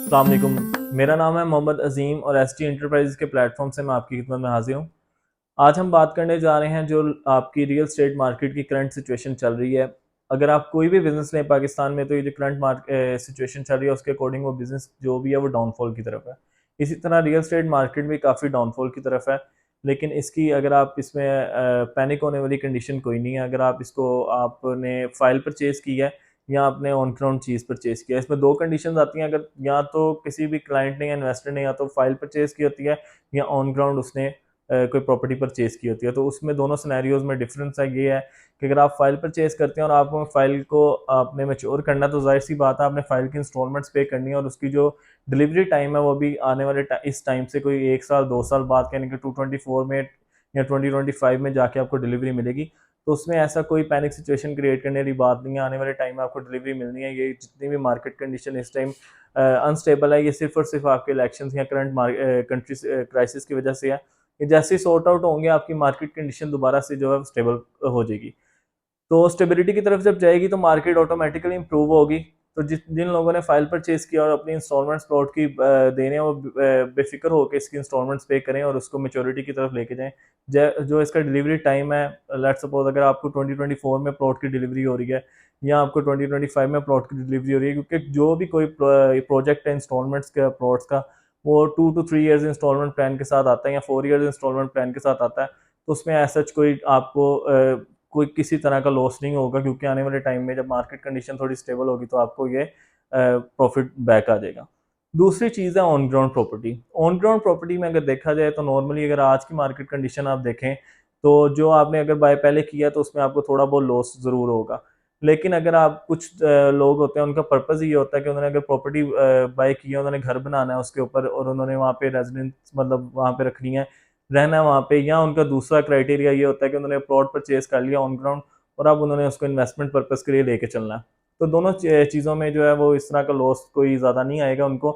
अस्सलाम वालेकुम। मेरा नाम है मोहम्मद अजीम और एस टी एंटरप्राइज के प्लेटफॉर्म से मैं आपकी खिदमत में हाजिर हूँ। आज हम बात करने जा रहे हैं जो आपकी रियल स्टेट मार्केट की करंट सिचुएशन चल रही है। अगर आप कोई भी बिज़नेस लें पाकिस्तान में, तो ये जो करंट मार्केट सिचुएशन चल रही है उसके अकॉर्डिंग वो बिज़नेस जो भी है वो डाउनफॉल की तरफ है। इसी तरह रियल स्टेट मार्केट भी काफ़ी डाउनफॉल की तरफ है, लेकिन इसकी अगर आप इसमें पैनिक होने वाली कंडीशन कोई नहीं है। अगर आप इसको आपने फ़ाइल परचेज़ की है या आपने ऑन ग्राउंड चीज़ परचेज़ किया है, इसमें 2 कंडीशंस आती हैं। अगर या तो किसी भी क्लाइंट ने या इन्वेस्टर ने या तो फ़ाइल परचेज़ की होती है या ऑन ग्राउंड उसने कोई प्रॉपर्टी परचेज़ की होती है। तो उसमें दोनों सिनेरियोज़ में डिफरेंस है ये है कि अगर आप फ़ाइल परचेज़ करते हैं और आप फ़ाइल को आपने मैच्योर करना है, तो ज़ाहिर-सी बात है आपने फ़ाइल की इंस्टॉलमेंट्स पे करनी है और उसकी जो डिलीवरी टाइम है वो भी आने वाले इस टाइम से कोई 1 साल 2 साल बाद, यानी कि 2024 में या 2025 में जाके आपको डिलीवरी मिलेगी। तो उसमें ऐसा कोई पैनिक सिचुएशन क्रिएट करने वाली बात नहीं है। आने वाले टाइम में आपको डिलीवरी मिलनी है। ये जितनी भी मार्केट कंडीशन इस टाइम अनस्टेबल है, ये सिर्फ़ और सिर्फ़ आपके इलेक्शंस या करंट कंट्री क्राइसिस की वजह से है। ये जैसे ही सॉर्ट आउट होंगे, आपकी मार्केट कंडीशन दोबारा से जो है स्टेबल हो जाएगी। तो स्टेबिलिटी की तरफ जब जाएगी तो मार्केट ऑटोमेटिकली इंप्रूव होगी। तो जिन लोगों ने फाइल परचेज किया और अपनी इंस्टॉलमेंट्स प्लॉट की देने हैं, वो बेफिक्र होकर इसकी इंस्टॉलमेंट्स पे करें और उसको मेच्योरिटी की तरफ लेके जाएं। जो इसका डिलीवरी टाइम है, लेट्स सपोज अगर आपको 2024 में प्लॉट की डिलीवरी हो रही है या आपको 2025 में प्लॉट की डिलीवरी हो रही है, क्योंकि जो भी कोई प्रोजेक्ट है इंस्टॉलमेंट्स का प्लॉट्स का, वो 2 to 3 ईयर्स इंस्टॉलमेंट प्लान के साथ आता है या 4 ईयर्स इंस्टॉलमेंट प्लान के साथ आता है। तो उसमें ऐसा कोई आपको कोई किसी तरह का लॉस नहीं होगा, क्योंकि आने वाले टाइम में जब मार्केट कंडीशन थोड़ी स्टेबल होगी तो आपको ये प्रॉफिट बैक आ जाएगा। दूसरी चीज़ है on ground property. On ground property में अगर देखा जाए तो नॉर्मली अगर आज की मार्केट कंडीशन आप देखें, तो जो आपने अगर बाय पहले किया तो उसमें आपको थोड़ा बहुत लॉस ज़रूर होगा। लेकिन अगर आप कुछ लोग होते हैं, उनका पर्पज़ ये होता है कि उन्होंने अगर प्रॉपर्टी बाय की है, उन्होंने घर बनाना है उसके ऊपर और उन्होंने वहाँ पे रेजिडेंस मतलब वहाँ पे रखनी है, रहना है वहाँ पे, या उनका दूसरा क्राइटेरिया ये होता है कि उन्होंने प्लॉट परचेज कर लिया ऑन ग्राउंड और अब उन्होंने उसको इन्वेस्टमेंट पर्पज़ के लिए लेके चलना है। तो दोनों चीज़ों में जो है वो इस तरह का लॉस कोई ज़्यादा नहीं आएगा उनको,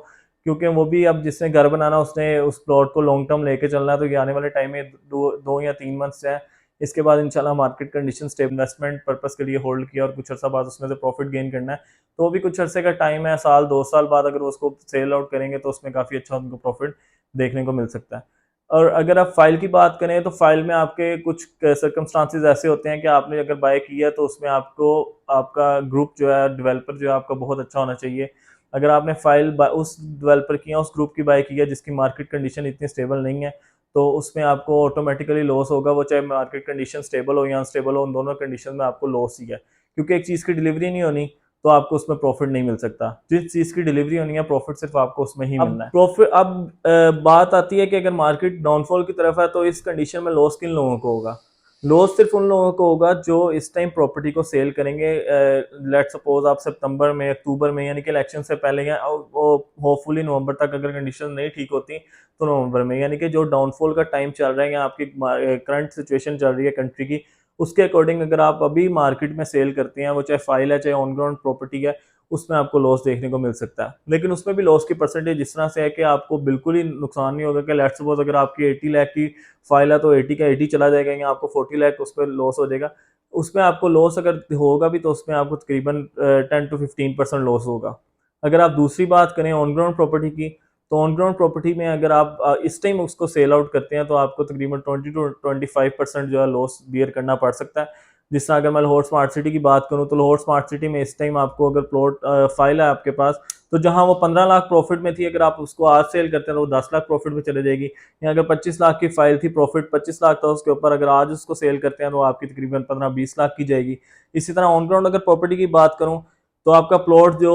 क्योंकि वो भी अब जिसने घर बनाना उसने उस प्लॉट को लॉन्ग टर्म लेके चलना है। तो ये आने वाले टाइम में 2 या 3 मंथ्स है, इसके बाद इंशाल्लाह market condition stable, investment purpose के लिए होल्ड किया और कुछ अर्सा बाद उसमें से प्रॉफिट गेन करना है। तो भी कुछ अरसे का टाइम है, साल 2 साल बाद अगर वो उसको सेल आउट करेंगे तो उसमें काफ़ी अच्छा उनको प्रॉफिट देखने को मिल सकता है। और अगर आप फाइल की बात करें तो फाइल में आपके कुछ सर्कमस्टांसेस ऐसे होते हैं कि आपने अगर बाय किया तो उसमें आपको आपका ग्रुप जो है, डेवलपर जो है आपका बहुत अच्छा होना चाहिए। अगर आपने फाइल उस डेवलपर की या उस ग्रुप की बाय की है जिसकी मार्केट कंडीशन इतनी स्टेबल नहीं है, तो उसमें आपको ऑटोमेटिकली लॉस होगा। वो चाहे मार्केट कंडीशन स्टेबल हो या अनस्टेबल हो, उन दोनों कंडीशन में आपको लॉस ही है, क्योंकि एक चीज़ की डिलीवरी नहीं होनी तो आपको उसमें प्रॉफिट नहीं मिल सकता। जिस चीज़ की डिलीवरी होनी है, प्रॉफिट सिर्फ आपको उसमें ही मिलना है। बात आती है कि अगर मार्केट डाउनफॉल की तरफ है तो इस कंडीशन में लॉस किन लोगों को होगा? लॉस सिर्फ उन लोगों को होगा जो इस टाइम प्रॉपर्टी को सेल करेंगे। लेट सपोज आप सितंबर में, अक्टूबर में, यानी कि इलेक्शन से पहले, या वो होपफुली नवंबर तक अगर कंडीशन नहीं ठीक होती तो नवंबर में, यानी कि जो डाउनफॉल का टाइम चल रहा है या आपकी करंट सिचुएशन चल रही है कंट्री की, उसके अकॉर्डिंग अगर आप अभी मार्केट में सेल करते हैं, वो चाहे फाइल है चाहे ऑन ग्राउंड प्रॉपर्टी है, उसमें आपको लॉस देखने को मिल सकता है। लेकिन उसमें भी लॉस की परसेंटेज इस तरह से है कि आपको बिल्कुल ही नुकसान नहीं होगा कि लेट्स सपोज अगर आपकी 80 लाख की फाइल है तो 80 का 80 चला जाएगा या आपको 40 लाख उस पर लॉस हो जाएगा। उसमें आपको लॉस अगर होगा भी तो उसमें आपको तकरीबन 10 to 15% लॉस होगा। अगर आप दूसरी बात करें ऑन ग्राउंड प्रॉपर्टी की, तो ऑन ग्राउंड प्रॉपर्टी में अगर आप इस टाइम उसको सेल आउट करते हैं तो आपको तकरीबन 20 to 25% जो है लॉस बियर करना पड़ सकता है। जिस तरह अगर मैं लाहौर स्मार्ट सिटी की बात करूं, तो लाहौर स्मार्ट सिटी में इस टाइम आपको अगर प्लॉट फाइल है आपके पास, तो जहां वो 15 लाख प्रॉफिट में थी, अगर आप उसको आज सेल करते हैं तो वो 10 लाख प्रॉफिट में चले जाएगी। या अगर 25 लाख की फाइल थी, प्रॉफिट 25 लाख था उसके ऊपर, अगर आज उसको सेल करते हैं तो आपकी तकरीबन 15-20 लाख की जाएगी। इसी तरह ऑन ग्राउंड अगर प्रॉपर्टी की बात करूं, तो आपका प्लॉट जो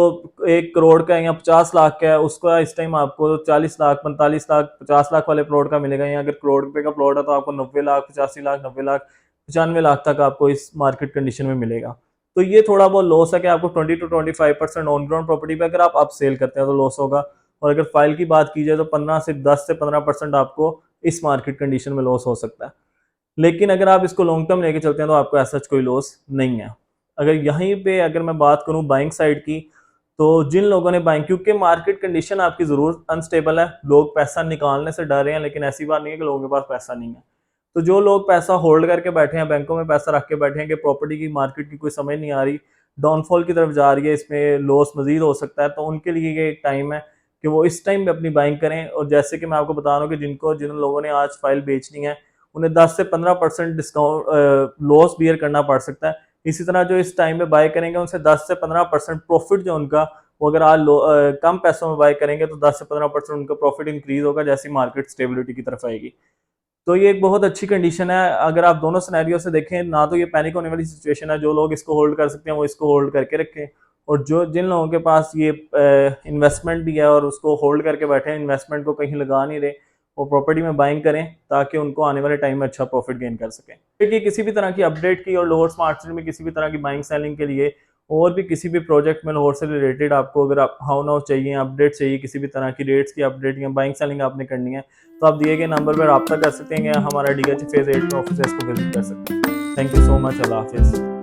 1 करोड़ का है या 50 लाख का है, उसका इस टाइम आपको 40 लाख, 45 लाख, 50 लाख वाले प्लॉट का मिलेगा। या अगर करोड़ रुपए का प्लॉट है तो आपको 90 लाख, 85 लाख, 90 लाख, 95 लाख तक आपको इस मार्केट कंडीशन में मिलेगा। तो ये थोड़ा बहुत लॉस है कि आपको 20 to 25% ऑन ग्राउंड प्रॉपर्टी पे अगर आप अप सेल करते हैं तो लॉस होगा। और अगर फाइल की बात की जाए तो 10 से 15% आपको इस मार्केट कंडीशन में लॉस हो सकता है। लेकिन अगर आप इसको लॉन्ग टर्म लेके चलते हैं तो आपको ऐसा कोई लॉस नहीं है। अगर यहीं पे अगर मैं बात करूं बाइंग साइड की, तो जिन लोगों ने बाइंग, क्योंकि मार्केट कंडीशन आपकी जरूर अनस्टेबल है, लोग पैसा निकालने से डर रहे हैं, लेकिन ऐसी बात नहीं है कि लोगों के पास पैसा नहीं है। तो जो लोग पैसा होल्ड करके बैठे हैं, बैंकों में पैसा रख के बैठे हैं कि प्रॉपर्टी की मार्केट की कोई समझ नहीं आ रही, डाउनफॉल की तरफ जा रही है, इसमें लॉस मजीद हो सकता है, तो उनके लिए ये एक टाइम है कि वो इस टाइम पे अपनी बाइंग करें। और जैसे कि मैं आपको बता रहा हूँ कि जिन लोगों ने आज फाइल बेचनी है उन्हें 10 से 15% डिस्काउंट लॉस बियर करना पड़ सकता है। इसी तरह जो इस टाइम में बाय करेंगे उनसे 10 से 15% प्रॉफिट जो उनका, वो अगर आज कम पैसों में बाय करेंगे तो 10 से 15% उनका प्रॉफिट इंक्रीज होगा जैसी मार्केट स्टेबिलिटी की तरफ आएगी। तो ये एक बहुत अच्छी कंडीशन है। अगर आप दोनों सिनेरियो से देखें, ना तो ये पैनिक होने वाली सिचुएशन है, जो लोग इसको होल्ड कर सकते हैं वो इसको होल्ड करके रखें, और जो जिन लोगों के पास ये इन्वेस्टमेंट भी है और उसको होल्ड करके बैठे हैं, इन्वेस्टमेंट को कहीं लगा नहीं रहे, वो प्रॉपर्टी में बाइंग करें ताकि उनको आने वाले टाइम में अच्छा प्रॉफिट गेन कर सकें। देखिए, किसी भी तरह की अपडेट की और लाहौर स्मार्ट सिटी में किसी भी तरह की बाइंग सेलिंग के लिए और भी किसी भी प्रोजेक्ट में लाहौर से रिलेटेड आपको अगर आप हाउ नाउ चाहिए, अपडेट चाहिए, किसी भी तरह की रेट्स की अपडेट या बाइंग सेलिंग आपने करनी है, तो आप दिए गए नंबर पर रब्ता कर सकते हैं या हमारा DH फेज 8 में ऑफिस है, इसको विजिट कर सकते हैं। Thank you so much. अल्लाह हाफिज़।